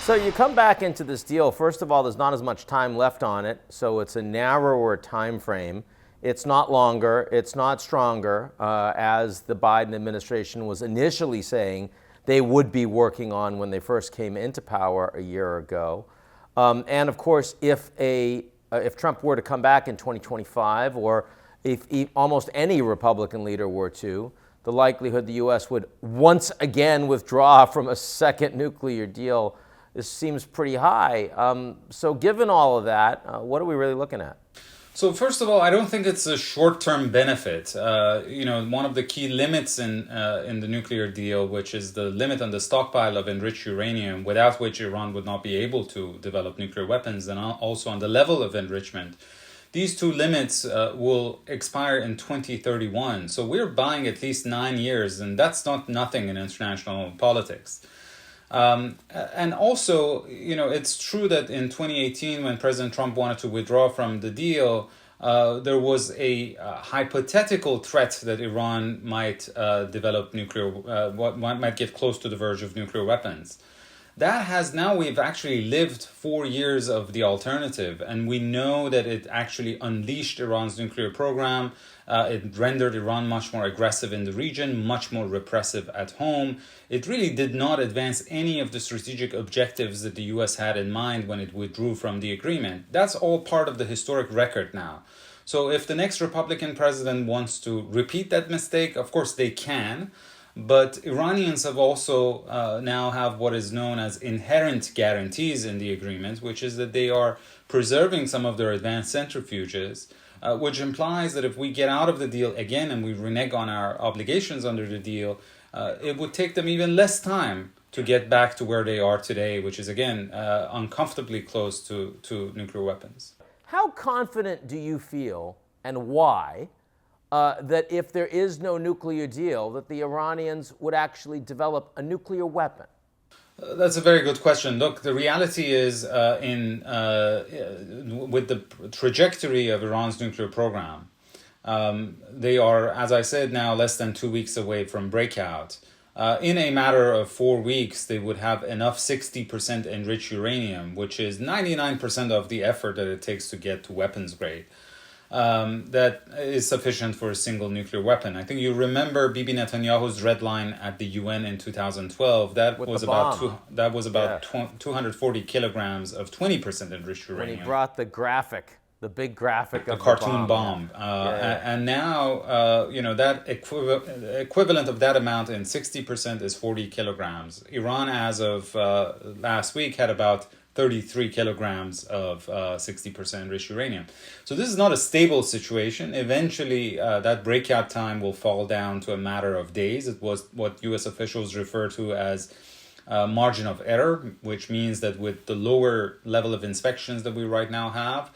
So you come back into this deal. First of all, there's not as much time left on it, so it's a narrower time frame. It's not longer, it's not stronger, as the Biden administration was initially saying they would be working on when they first came into power a year ago. And of course, if Trump were to come back in 2025, or if almost any Republican leader were to, the likelihood the U.S. would once again withdraw from a second nuclear deal, this seems pretty high. So given all of that, what are we really looking at? So first of all, I don't think it's a short-term benefit. One of the key limits in the nuclear deal, which is the limit on the stockpile of enriched uranium, without which Iran would not be able to develop nuclear weapons, and also on the level of enrichment. These two limits will expire in 2031. So we're buying at least 9 years, and that's not nothing in international politics. And also, it's true that in 2018, when President Trump wanted to withdraw from the deal, there was a hypothetical threat that Iran might develop might get close to the verge of nuclear weapons. We've actually lived 4 years of the alternative, and we know that it actually unleashed Iran's nuclear program. It rendered Iran much more aggressive in the region, much more repressive at home. It really did not advance any of the strategic objectives that the US had in mind when it withdrew from the agreement. That's all part of the historic record now. So if the next Republican president wants to repeat that mistake, of course they can. But Iranians have also now have what is known as inherent guarantees in the agreement, which is that they are preserving some of their advanced centrifuges, which implies that if we get out of the deal again and we renege on our obligations under the deal, it would take them even less time to get back to where they are today, which is, again, uncomfortably close to nuclear weapons. How confident do you feel, and why, that if there is no nuclear deal, that the Iranians would actually develop a nuclear weapon? That's a very good question. Look, the reality is with the trajectory of Iran's nuclear program, they are, as I said, now less than 2 weeks away from breakout. In a matter of 4 weeks, they would have enough 60% enriched uranium, which is 99% of the effort that it takes to get to weapons grade. That is sufficient for a single nuclear weapon. I think you remember Bibi Netanyahu's red line at the UN in 2012. That was about 240 kilograms of 20% enriched uranium. When he brought the big graphic of the cartoon bomb. And now, that equivalent of that amount in 60% is 40 kilograms. Iran, as of last week, had about 33 kilograms of 60% enriched uranium. So this is not a stable situation. Eventually, that breakout time will fall down to a matter of days. It was what U.S. officials refer to as margin of error, which means that with the lower level of inspections that we right now have,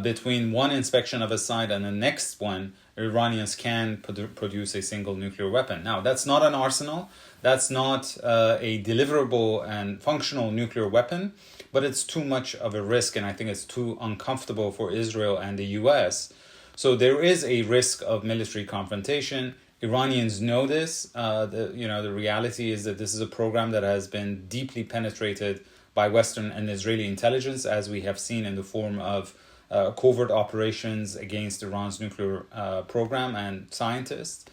between one inspection of a site and the next one, Iranians can produce a single nuclear weapon. Now, that's not an arsenal. That's not a deliverable and functional nuclear weapon, but it's too much of a risk, and I think it's too uncomfortable for Israel and the U.S. So there is a risk of military confrontation. Iranians know this. The reality is that this is a program that has been deeply penetrated by Western and Israeli intelligence, as we have seen in the form of covert operations against Iran's nuclear program and scientists.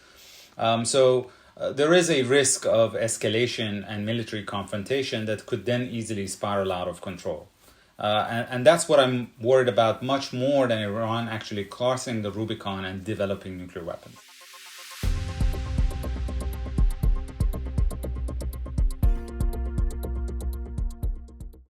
There is a risk of escalation and military confrontation that could then easily spiral out of control. And that's what I'm worried about much more than Iran actually crossing the Rubicon and developing nuclear weapons.